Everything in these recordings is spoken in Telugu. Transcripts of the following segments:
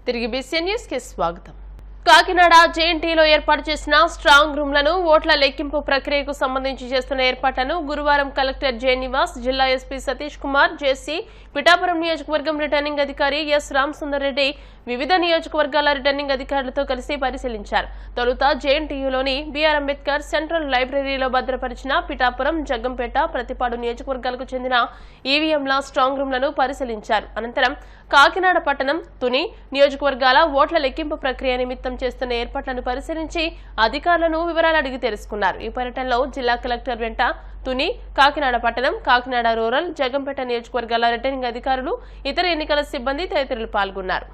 తిరిగి బీసీఎన్ న్యూస్ కి స్వాగతం. కాకినాడ జేఎన్టీలో ఏర్పాటు చేసిన స్ట్రాంగ్ రూమ్లను ఓట్ల లెక్కింపు ప్రక్రియకు సంబంధించి చేస్తున్న ఏర్పాట్లను గురువారం కలెక్టర్ జె నివాస్, జిల్లా ఎస్పీ సతీష్ కుమార్, జేసీ, పిఠాపురం నియోజకవర్గం రిటర్నింగ్ అధికారి ఎస్ రామసుందర్ రెడ్డి వివిధ నియోజకవర్గాల రిటర్నింగ్ అధికారులతో కలిసి పరిశీలించారు. తొలుత జేఎన్టీయూలోని బీఆర్ అంబేద్కర్ సెంట్రల్ లైబ్రరీలో భద్రపరిచిన పిఠాపురం, జగ్గంపేట, ప్రతిపాడు నియోజకవర్గాలకు చెందిన ఈవీఎంల స్ట్రాంగ్ రూమ్లను పరిశీలించారు. అనంతరం కాకినాడ పట్టణం, తుని నియోజకవర్గాల ఓట్ల లెక్కింపు ప్రక్రియ నిమిత్తం చేస్తున్న ఏర్పాట్లను పరిశీలించి అధికారులను వివరాలు అడిగి తెలుసుకున్నారు. ఈ పర్యటనలో జిల్లా కలెక్టర్ వెంట తుని, కాకినాడ పట్టణం, కాకినాడ రూరల్, జగ్గంపేట నియోజకవర్గాల రిటర్నింగ్ అధికారులు, ఇతర ఎన్నికల సిబ్బంది తదితరులు పాల్గొన్నారు.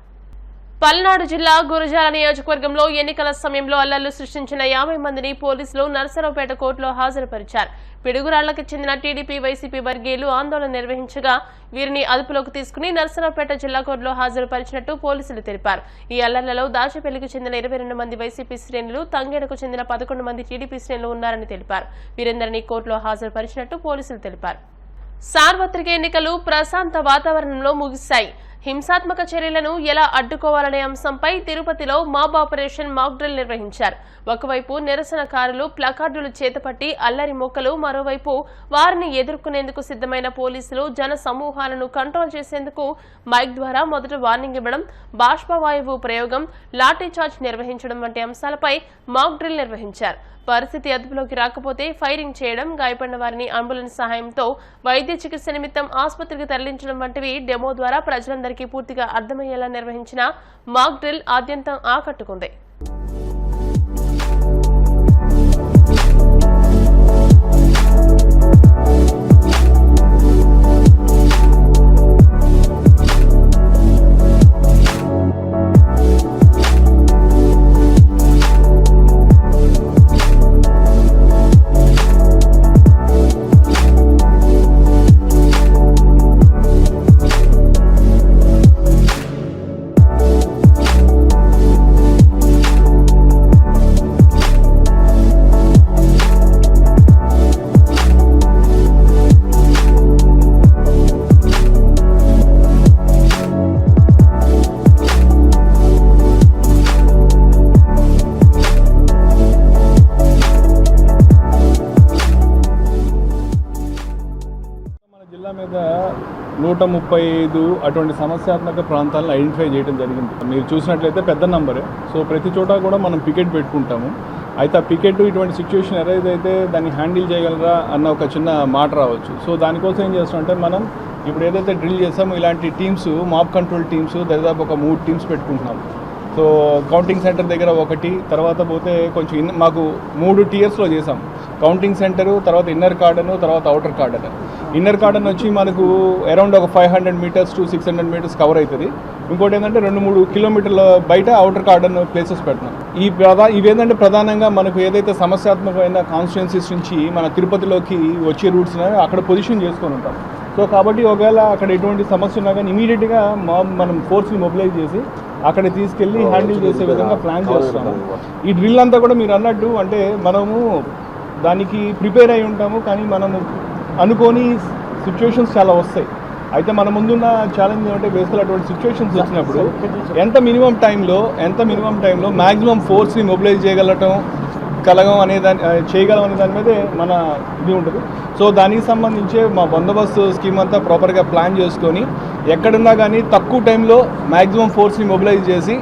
పల్నాడు జిల్లా గురజాల నియోజకవర్గంలో ఎన్నికల సమయంలో అల్లర్లు సృష్టించిన 50 మందిని పోలీసులు నర్సరావుపేట కోర్టులో హాజరుపరిచారు. పిడుగురాళ్లకు చెందిన టీడీపీ, వైసీపీ వర్గీయులు ఆందోళన నిర్వహించగా వీరిని అదుపులోకి తీసుకుని నర్సరావుపేట జిల్లా కోర్టులో హాజరుపరిచినట్టు పోలీసులు తెలిపారు. ఈ అల్లర్లలో దాచేపల్లికి చెందిన 22 మంది వైసీపీ శ్రేణులు, తంగేడకు చెందిన 11 మంది టీడీపీ శ్రేణులు ఉన్నారని తెలిపారు. వీరందరినీ కోర్టులో హాజరుపరిచినట్టు పోలీసులు తెలిపారు. సార్వత్రిక ఎన్నికలు ప్రశాంత వాతావరణంలో ముగిశాయి. హింసాత్మక చర్యలను ఎలా అడ్డుకోవాలనే అంశంపై తిరుపతిలో మాబ్ ఆపరేషన్ మాక్ డ్రిల్ నిర్వహించారు. ఒకవైపు నిరసనకారులు ప్లకార్డులు చేతపట్టి అల్లరి మొక్కలు, మరోవైపు వారిని ఎదుర్కొనేందుకు సిద్ధమైన పోలీసులు జన సమూహాలను కంట్రోల్ చేసేందుకు మైక్ ద్వారా మొదట వార్నింగ్ ఇవ్వడం, బాష్పవాయువు ప్రయోగం, లాఠీచార్జ్ నిర్వహించడం వంటి అంశాలపై మాక్ డ్రిల్ నిర్వహించారు. పరిస్థితి అదుపులోకి రాకపోతే ఫైరింగ్ చేయడం, గాయపడిన వారిని అంబులెన్స్ సహాయంతో వైద్య చికిత్స నిమిత్తం ఆసుపత్రికి తరలించడం వంటివి డెమో ద్వారా ప్రజలందరికీ పూర్తిగా అర్థమయ్యేలా నిర్వహించిన మాక్ డ్రిల్ ఆద్యంతం ఆకట్టుకుంది. జిల్లా మీద 135 అటువంటి సమస్యాత్మక ప్రాంతాలను ఐడెంటిఫై చేయడం జరిగింది. మీరు చూసినట్లయితే పెద్ద నంబరే. సో ప్రతి చోట కూడా మనం పికెట్ పెట్టుకుంటాము. అయితే ఆ పికెట్ ఇటువంటి సిచ్యువేషన్ ఏదైతే దాన్ని హ్యాండిల్ చేయగలరా అన్న ఒక చిన్న మాట రావచ్చు. సో దానికోసం ఏం చేస్తామంటే మనం ఇప్పుడు ఏదైతే డ్రిల్ చేస్తామో ఇలాంటి టీమ్స్, మాబ్ కంట్రోల్ టీమ్స్ దాదాపు ఒక 3 టీమ్స్ పెట్టుకుంటున్నాం. సో కౌంటింగ్ సెంటర్ దగ్గర ఒకటి, తర్వాత పోతే కొంచెం మాకు 3 టియర్స్లో చేసాం. కౌంటింగ్ సెంటరు, తర్వాత ఇన్నర్ కార్డను, తర్వాత అవుటర్ కార్డన్. ఇన్నర్ కార్డన్ వచ్చి మనకు అరౌండ్ ఒక 500 మీటర్స్ టు 600 మీటర్స్ కవర్ అవుతుంది. ఇంకోటి ఏంటంటే 2-3 కిలోమీటర్ల బయట అవుటర్ కార్డన్ ప్లేసెస్ పెడుతున్నాం. ఇవేంటంటే ప్రధానంగా మనకు ఏదైతే సమస్యాత్మకమైన కాన్స్టిట్యున్సీస్ నుంచి మన తిరుపతిలోకి వచ్చే రూట్స్ అక్కడ పొజిషన్ చేసుకొని ఉంటాం. సో కాబట్టి ఒకవేళ అక్కడ ఎటువంటి సమస్య ఉన్నా కానీ ఇమీడియట్గా మనం ఫోర్స్ని మొబిలైజ్ చేసి అక్కడ తీసుకెళ్ళి హ్యాండిల్ చేసే విధంగా ప్లాన్ చేస్తాము. ఈ డ్రిల్ అంతా కూడా మీరు అన్నట్టు అంటే మనము దానికి ప్రిపేర్ అయి ఉంటాము, కానీ మనము అనుకోని సిచ్యువేషన్స్ చాలా వస్తాయి. అయితే మన ముందున్న ఛాలెంజ్ ఏమంటే బేసికల్ అటువంటి సిచ్యువేషన్స్ వచ్చినప్పుడు ఎంత మినిమం టైంలో మ్యాక్సిమం ఫోర్స్ని మొబిలైజ్ చేయగలం అనే దాని మీదే మన ఇది ఉంటుంది. సో దానికి సంబంధించే మా బందోబస్తు స్కీమ్ అంతా ప్రాపర్గా ప్లాన్ చేసుకొని ఎక్కడున్నా కానీ తక్కువ టైంలో మ్యాక్సిమం ఫోర్స్ని మొబిలైజ్ చేసి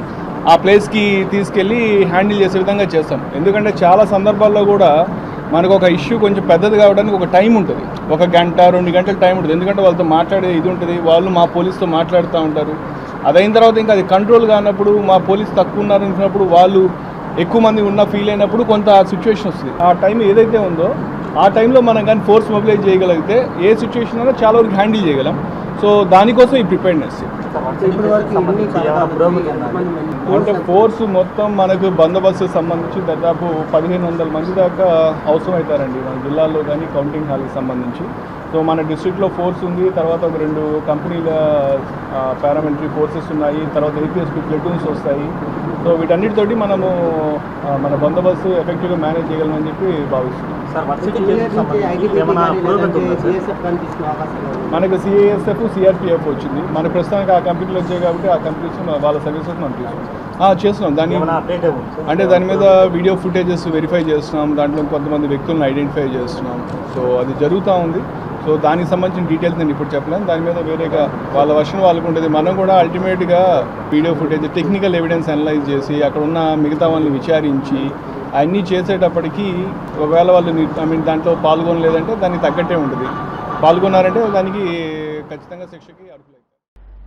ఆ ప్లేస్కి తీసుకెళ్ళి హ్యాండిల్ చేసే విధంగా చేస్తాం. ఎందుకంటే చాలా సందర్భాల్లో కూడా మనకు ఒక ఇష్యూ కొంచెం పెద్దది కావడానికి ఒక టైం ఉంటుంది. 1 గంట 2 గంటల టైం ఉంటుంది. ఎందుకంటే వాళ్ళతో మాట్లాడే ఇది ఉంటుంది, వాళ్ళు మా పోలీస్తో మాట్లాడుతూ ఉంటారు. అదైన తర్వాత ఇంకా అది కంట్రోల్ కానప్పుడు, మా పోలీస్ తక్కువ ఉన్నారనుకున్నప్పుడు, వాళ్ళు ఎక్కువ మంది ఉన్న ఫీల్ అయినప్పుడు కొంత సిచ్యువేషన్ వస్తుంది. ఆ టైం ఏదైతే ఉందో ఆ టైంలో మనం కానీ ఫోర్స్ మొబిలైజ్ చేయగలిగితే ఏ సిచ్యువేషన్ అయినా చాలా వరకు హ్యాండిల్ చేయగలం. సో దానికోసం ఈ ప్రిపేర్నెస్. అంటే ఫోర్స్ మొత్తం మనకు బందోబస్తు సంబంధించి దాదాపు 1500 మంది దాకా అవసరం అవుతారండి మన జిల్లాలో కానీ కౌంటింగ్ హాల్కి సంబంధించి. సో మన డిస్ట్రిక్ట్లో ఫోర్స్ ఉంది, తర్వాత ఒక 2 కంపెనీల పారామిలిటరీ ఫోర్సెస్ ఉన్నాయి, తర్వాత ఏపీఎస్పీ ప్లెటూన్స్ వస్తాయి. సో వీటన్నిటితోటి మనము మన బందోబస్తు ఎఫెక్టివ్గా మేనేజ్ చేయగలమని చెప్పి భావిస్తున్నాం. మనకు సిఐఎస్ఎఫ్, సిఆర్పిఎఫ్ వచ్చింది. మన ప్రస్తుతానికి ఆ కంపెనీ కోరికలు వచ్చాయి కాబట్టి ఆ కంపెనీస్ వాళ్ళ సర్వీసెస్ మనం చేస్తున్నాం. దాన్ని అంటే దాని మీద వీడియో ఫుటేజెస్ వెరిఫై చేస్తున్నాం, దాంట్లో కొంతమంది వ్యక్తులను ఐడెంటిఫై చేస్తున్నాం. సో అది జరుగుతూ ఉంది. సో దానికి సంబంధించిన డీటెయిల్స్ నేను ఇప్పుడు చెప్పలేను. దాని మీద వేరేగా వాళ్ళ వర్షన్ వాళ్ళకు ఉంటుంది. మనం కూడా అల్టిమేట్గా video footage technical evidence analyse చేసి అక్కడ ఉన్న మిగతా వాళ్ళని విచారించి అన్నీ చేసేటప్పటికీ ఒకవేళ వాళ్ళు దాంట్లో పాల్గొనలేదంటే దానికి తగ్గట్టే ఉంటుంది. పాల్గొన్నారంటే దానికి ఖచ్చితంగా శిక్షకి అర్హులవుతారు.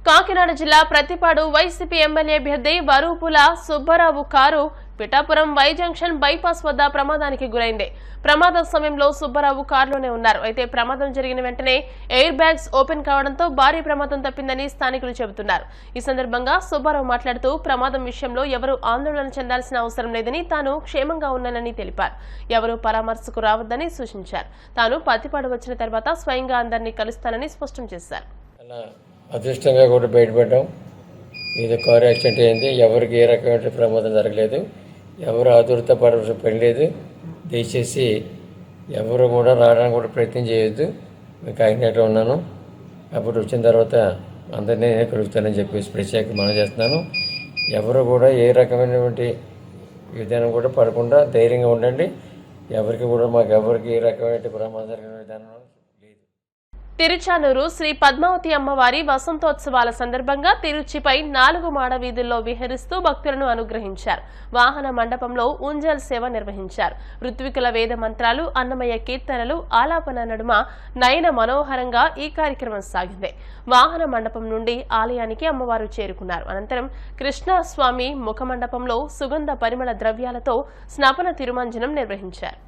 కాకినాడ జిల్లా ప్రతిపాడు వైసీపీ ఎమ్మెల్యే అభ్యర్థి Varupula Subbarao car Pithapuram Y junction bypass వద్ద ప్రమాదానికి గురైంది. ప్రమాదం సమయంలో సుబ్బారావు కారులోనే ఉన్నారు. అయితే ప్రమాదం జరిగిన వెంటనే ఎయిర్ బ్యాగ్స్ ఓపెన్ కావడంతో భారీ ప్రమాదం తప్పిందని స్థానికులు చెబుతున్నారు. ఈ సందర్భంగా సుబ్బారావు మాట్లాడుతూ ప్రమాదం విషయంలో ఎవరూ ఆందోళన చెందాల్సిన అవసరం లేదని, తాను క్షేమంగా ఉన్నానని తెలిపారు. ఎవరూ పరామర్శకు రావద్దని సూచించారు. తాను ప్రతిపాడు వచ్చిన తర్వాత స్వయంగా అందరినీ కలుస్తానని స్పష్టం చేశారు. అదృష్టంగా కూడా బయటపడ్డాం. ఇది కారు యాక్సిడెంట్ అయింది. ఎవరికి ఏ రకమైన ప్రమాదం జరగలేదు. ఎవరు ఆదుర్త పడలేదు. దయచేసి ఎవరు కూడా రావడానికి కూడా ప్రయత్నం చేయొద్దు. నేను కాకినాడలో ఉన్నాను. అప్పుడు వచ్చిన తర్వాత అందరినీ నేను కలుగుతానని చెప్పేసి ప్రత్యేక మనం చేస్తున్నాను. ఎవరు కూడా ఏ రకమైనటువంటి విధానం కూడా పడకుండా ధైర్యంగా ఉండండి. ఎవరికి కూడా ఎవరికి ఏ రకమైన ప్రమాదం జరిగిన విధానం లేదు. తిరుచానూరు శ్రీ పద్మావతి అమ్మవారి వసంతోత్సవాల సందర్భంగా తిరుచిపై 4 మాడ వీధుల్లో విహరిస్తూ భక్తులను అనుగ్రహించారు. వాహన మండపంలో ఉంజల్ సేవ నిర్వహించారు. ఋత్వికుల వేద మంత్రాలు, అన్నమయ్య కీర్తనలు, ఆలాపన నడుమ నయన మనోహరంగా ఈ కార్యక్రమం సాగింది. వాహన మండపం నుండి ఆలయానికి అమ్మవారు చేరుకున్నారు. అనంతరం కృష్ణస్వామి ముఖమండపంలో సుగంధ పరిమళ ద్రవ్యాలతో స్నపన తిరుమంజనం నిర్వహించారు.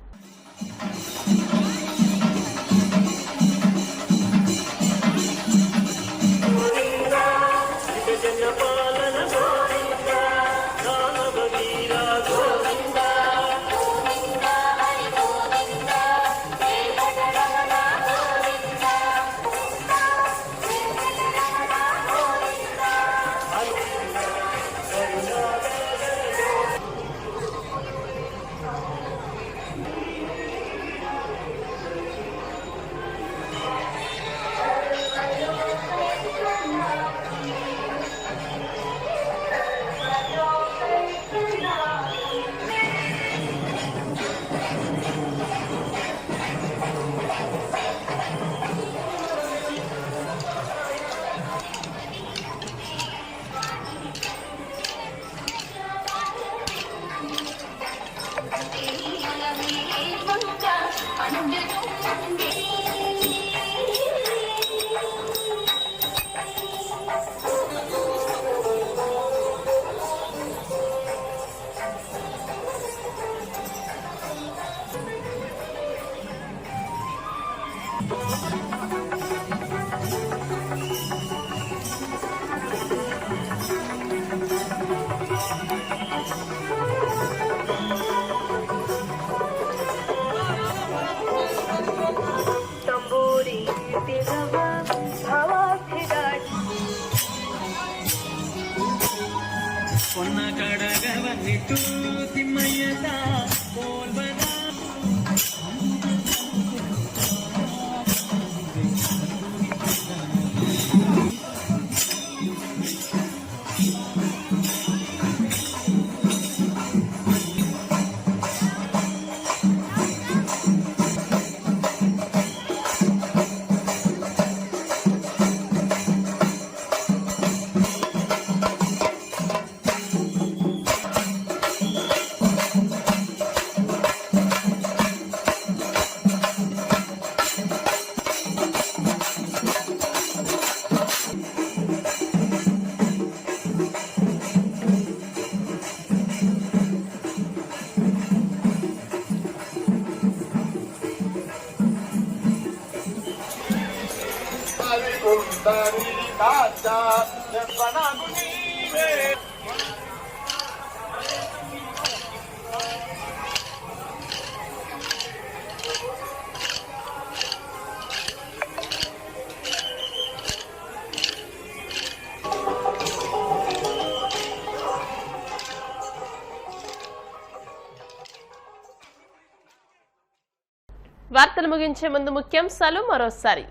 వార్తలు ముగించే ముందు ముఖ్యాంశాలు మరోసారి.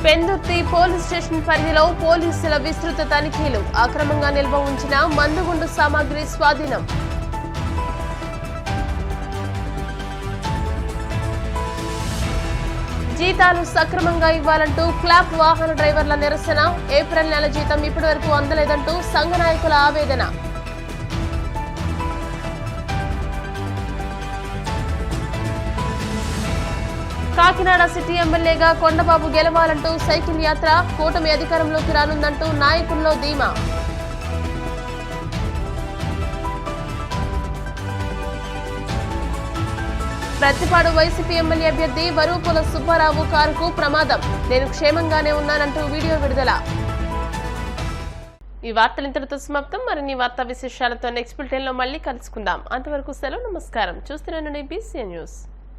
పెందుర్తి పోలీస్ స్టేషన్ పరిధిలో పోలీసుల విస్తృత తనిఖీలు. అక్రమంగా నిల్వ ఉంచిన మందుగుండు సామాగ్రి స్వాధీనం. జీతాలు సక్రమంగా ఇవ్వాలంటూ క్లాప్ వాహన డ్రైవర్ల నిరసన. ఏప్రిల్ నెల జీతం ఇప్పటి వరకు అందలేదంటూ సంఘ నాయకుల ఆవేదన. కాకినాడ సిటీ ఎమ్మెల్యేగా కొండబాబు గెలవాలంటూ సైకిల్ యాత్ర. కూటమి అధికారంలోకి రానుందంటూ నాయకుల్లో ధీమా. ప్రతిపాడు వైసీపీ ఎమ్మెల్యే అభ్యర్థి వరూపుల సుబ్బారావు కారుకు ప్రమాదం. నేను క్షేమంగానే ఉన్నానంటూ వీడియో విడుదల. ఈ వార్తలు ఇంతటితో సమాప్తం. మరిన్ని వార్తా విశేషాలతో నెక్స్ట్ బులెటిన్ లో మళ్ళీ కలుసుకుందాం. అంతవరకు సెలవు. నమస్కారం. చూస్తూనే BCN న్యూస్.